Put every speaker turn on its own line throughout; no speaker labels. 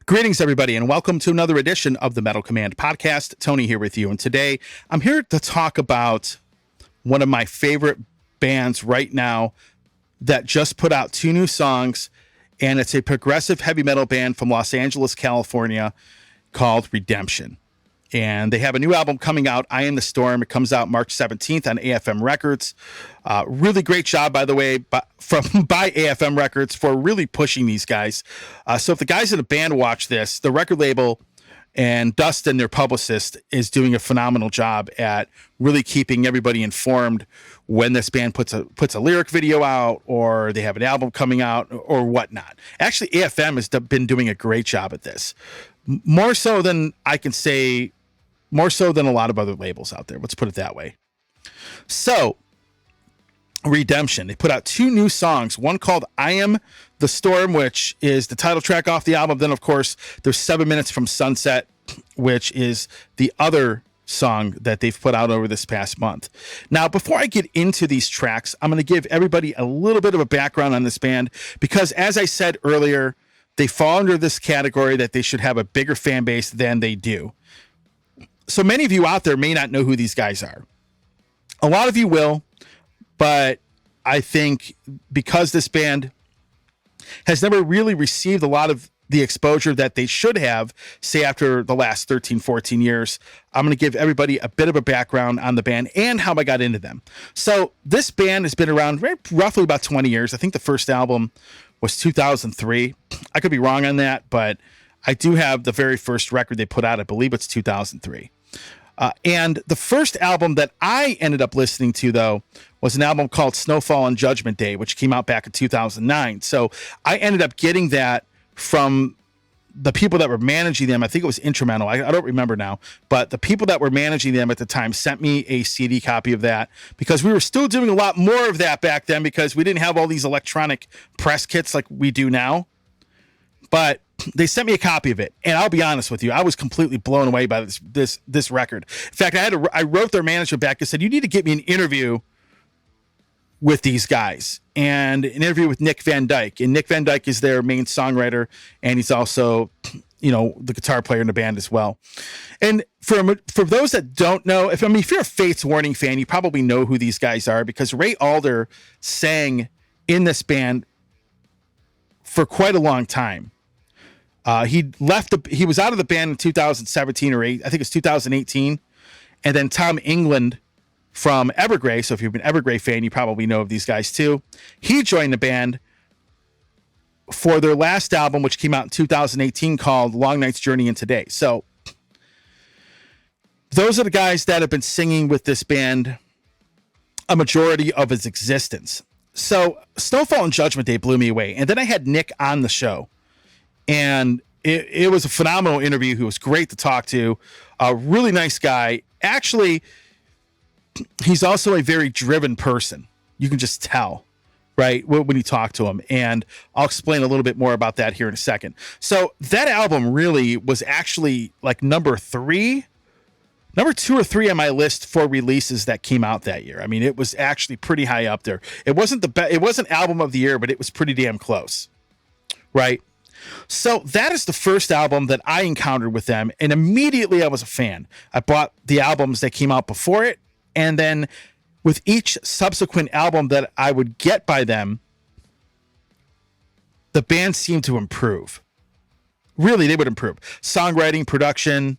Greetings, everybody, and welcome to another edition of the Metal Command podcast. Tony here with you. And today I'm here to talk about one of my favorite bands right now that just put out 2 new songs. And it's a progressive heavy metal band from Los Angeles, California called Redemption. And they have a new album coming out, I Am the Storm. It comes out March 17th on AFM Records. Really great job, by the way, by AFM Records for really pushing these guys. So if the guys in the band watch this, the record label and Dustin, their publicist, is doing a phenomenal job at really keeping everybody informed when this band puts a lyric video out or they have an album coming out or whatnot. Actually, AFM has been doing a great job at this. More so than a lot of other labels out there. Let's put it that way. So, Redemption. They put out 2 new songs. One called I Am the Storm, which is the title track off the album. Then, of course, there's 7 Minutes from Sunset, which is the other song that they've put out over this past month. Now, before I get into these tracks, I'm going to give everybody a little bit of a background on this band because, as I said earlier, they fall under this category that they should have a bigger fan base than they do. So many of you out there may not know who these guys are. A lot of you will, but I think because this band has never really received a lot of the exposure that they should have, say after the last 13, 14 years, I'm going to give everybody a bit of a background on the band and how I got into them. So this band has been around roughly about 20 years. I think the first album was 2003. I could be wrong on that, but I do have the very first record they put out. I believe it's 2003. And the first album that I ended up listening to, though, was an album called Snowfall on Judgment Day, which came out back in 2009. So I ended up getting that from the people that were managing them. I think it was Instrumental. I don't remember now. But the people that were managing them at the time sent me a CD copy of that because we were still doing a lot more of that back then because we didn't have all these electronic press kits like we do now. But they sent me a copy of it, and I'll be honest with you, I was completely blown away by this record. In fact, I wrote their manager back and said, "You need to get me an interview with these guys," and an interview with Nick Van Dyke. And Nick Van Dyke is their main songwriter, and he's also, the guitar player in the band as well. And for those that don't know, if you're a Fates Warning fan, you probably know who these guys are because Ray Alder sang in this band for quite a long time. He was out of the band in 2017 or 8. I think it's 2018. And then Tom England from Evergrey. So if you're an Evergrey fan, you probably know of these guys too. He joined the band for their last album, which came out in 2018 called Long Night's Journey Into Day. So those are the guys that have been singing with this band a majority of its existence. So Snowfall and Judgment Day blew me away. And then I had Nick on the show. And it was a phenomenal interview. He was great to talk to. A really nice guy. Actually, he's also a very driven person. You can just tell, right, when you talk to him. And I'll explain a little bit more about that here in a second. So that album really was actually like number 2 or 3 on my list for releases that came out that year. I mean, it was actually pretty high up there. It wasn't it wasn't album of the year, but it was pretty damn close, right? So that is the first album that I encountered with them, and immediately I was a fan. I bought the albums that came out before it, and then with each subsequent album that I would get by them, the band seemed to improve. Really, they would improve. Songwriting, production,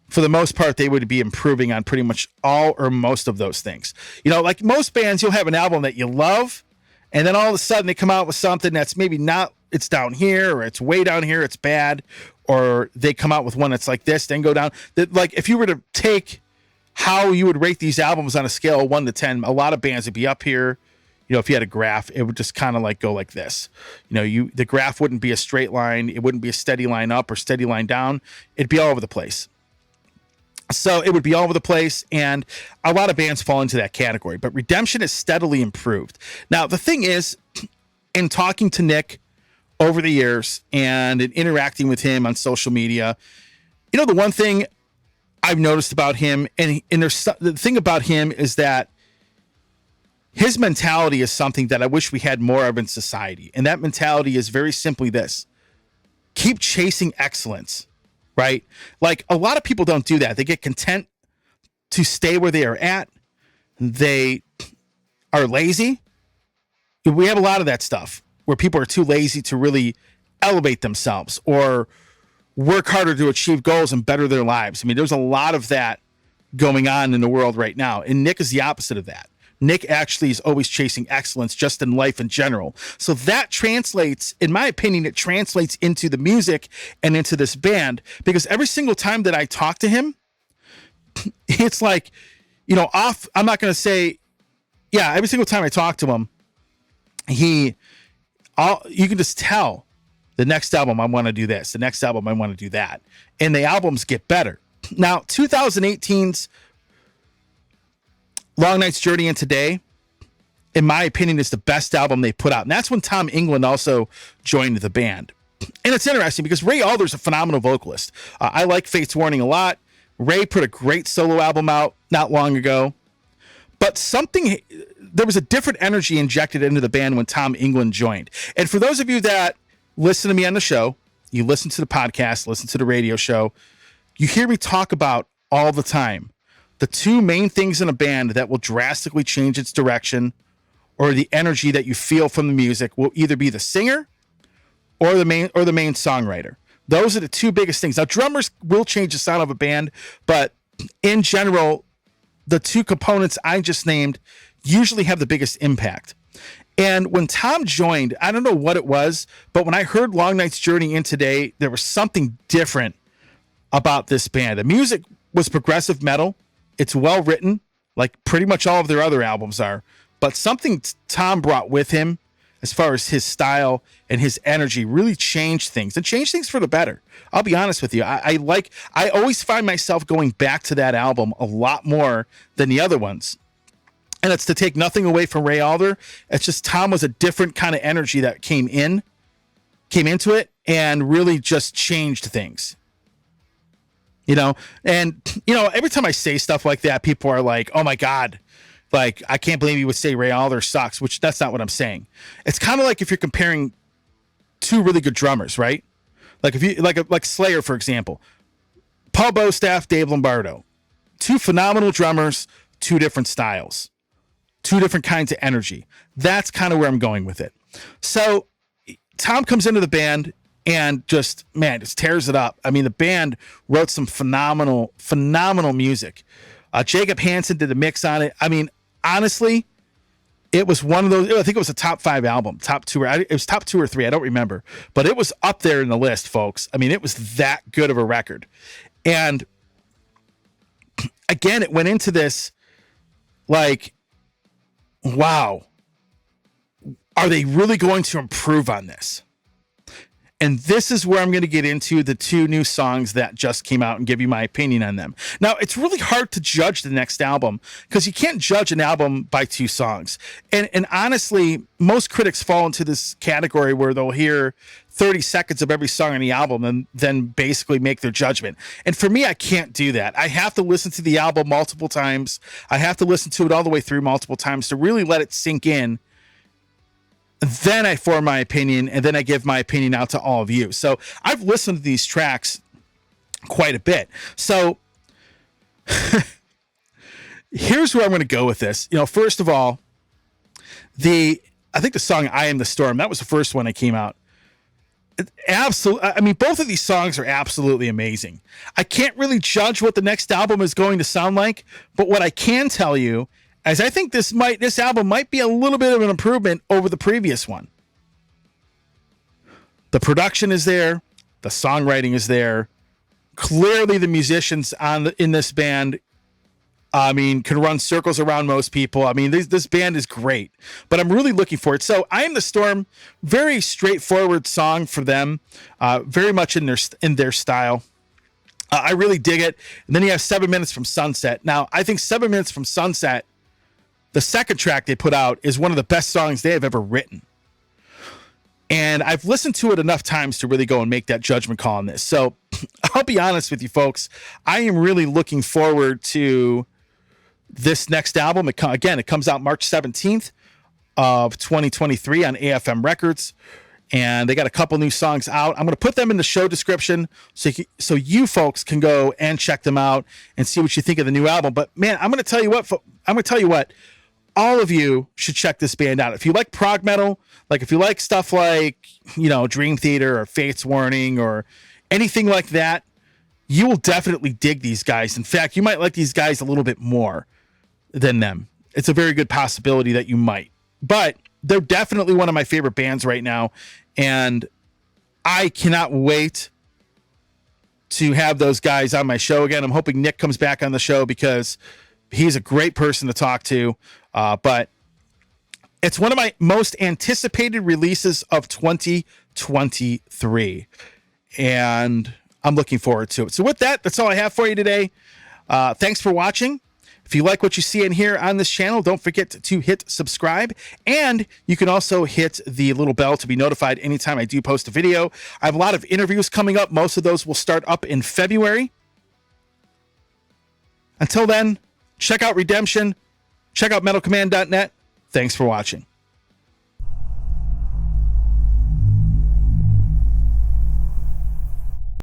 for the most part, they would be improving on pretty much all or most of those things. Like most bands, you'll have an album that you love, and then all of a sudden they come out with something that's maybe not, it's down here, or it's way down here, it's bad, or they come out with one that's like this, then go down. Like if you were to take how you would rate these albums on a scale of 1 to 10, a lot of bands would be up here. If you had a graph, it would just kind of like go like this. The graph wouldn't be a straight line. It wouldn't be a steady line up or steady line down. It'd be all over the place. So it would be all over the place, and a lot of bands fall into that category. But Redemption has steadily improved. Now, the thing is, in talking to Nick over the years and in interacting with him on social media, the one thing I've noticed about him, and the thing about him is that his mentality is something that I wish we had more of in society. And that mentality is very simply this: keep chasing excellence, right? Like a lot of people don't do that. They get content to stay where they are at. They are lazy. We have a lot of that stuff where people are too lazy to really elevate themselves or work harder to achieve goals and better their lives. I mean, there's a lot of that going on in the world right now. And Nick is the opposite of that. Nick actually is always chasing excellence just in life in general. So that translates, in my opinion, it translates into the music and into this band, because every single time that I talk to him, it's like, I'm not going to say, every single time I talk to him, you can just tell the next album, I want to do this. The next album, I want to do that. And the albums get better. Now, 2018's Long Night's Journey Into Day, in my opinion, is the best album they put out. And that's when Tom England also joined the band. And it's interesting because Ray Alder's a phenomenal vocalist. I like Fates Warning a lot. Ray put a great solo album out not long ago. But there was a different energy injected into the band when Tom England joined. And for those of you that listen to me on the show, you listen to the podcast, listen to the radio show, you hear me talk about all the time the two main things in a band that will drastically change its direction or the energy that you feel from the music will either be the singer or the main songwriter. Those are the two biggest things. Now, drummers will change the sound of a band, but in general, the two components I just named usually have the biggest impact. And when Tom joined, I don't know what it was, but when I heard Long Night's Journey Into Day, there was something different about this band. The music was progressive metal. It's well written, like pretty much all of their other albums are. But something Tom brought with him, as far as his style and his energy, really changed things and changed things for the better. I'll be honest with you. I always find myself going back to that album a lot more than the other ones. And it's to take nothing away from Ray Alder. It's just Tom was a different kind of energy that came into it and really just changed things. And every time I say stuff like that, people are like, oh my God, like, I can't believe you would say Ray Alder sucks, which that's not what I'm saying. It's kind of like if you're comparing two really good drummers, right? Like if you like Slayer, for example, Paul Bostaph, Dave Lombardo, two phenomenal drummers, two different styles, two different kinds of energy. That's kind of where I'm going with it. So Tom comes into the band and just tears it up. I mean, the band wrote some phenomenal music. Jacob Hansen did a mix on it. I mean, honestly, it was one of those, I think it was a top 5 album, it was top 2 or 3. I don't remember, but it was up there in the list, folks. I mean, it was that good of a record. And again, it went into this like, wow, are they really going to improve on this? And this is where I'm going to get into the 2 new songs that just came out and give you my opinion on them. Now, it's really hard to judge the next album because you can't judge an album by 2 songs. And honestly, most critics fall into this category where they'll hear 30 seconds of every song on the album and then basically make their judgment. And for me, I can't do that. I have to listen to the album multiple times. I have to listen to it all the way through multiple times to really let it sink in. Then I form my opinion, and then I give my opinion out to all of you. So I've listened to these tracks quite a bit. So here's where I'm going to go with this. First of all, I think the song I Am the Storm, that was the first one that came out. Absolutely. I mean, both of these songs are absolutely amazing. I can't really judge what the next album is going to sound like, but what I can tell you as I think this album might be a little bit of an improvement over the previous one. The production is there. The songwriting is there. Clearly the musicians in this band, can run circles around most people. I mean, this band is great, but I'm really looking for it. So I Am the Storm, very straightforward song for them, very much in their style. I really dig it. And then you have 7 Minutes from Sunset. Now, I think 7 Minutes from Sunset, the second track they put out, is one of the best songs they have ever written. And I've listened to it enough times to really go and make that judgment call on this. So I'll be honest with you folks. I am really looking forward to this next album. It comes out March 17th of 2023 on AFM Records. and they got a couple new songs out. I'm going to put them in the show description so you folks can go and check them out and see what you think of the new album. But man, I'm going to tell you what, all of you should check this band out. If you like prog metal, like if you like stuff like, Dream Theater or Fates Warning or anything like that, you will definitely dig these guys. In fact, you might like these guys a little bit more than them. It's a very good possibility that you might, but they're definitely one of my favorite bands right now. And I cannot wait to have those guys on my show again. I'm hoping Nick comes back on the show because he's a great person to talk to. But it's one of my most anticipated releases of 2023. And I'm looking forward to it. So with that, that's all I have for you today. Thanks for watching. If you like what you see and hear on this channel, don't forget to hit subscribe. And you can also hit the little bell to be notified anytime I do post a video. I have a lot of interviews coming up. Most of those will start up in February. Until then, check out Redemption. Check out metalcommand.net. Thanks for watching.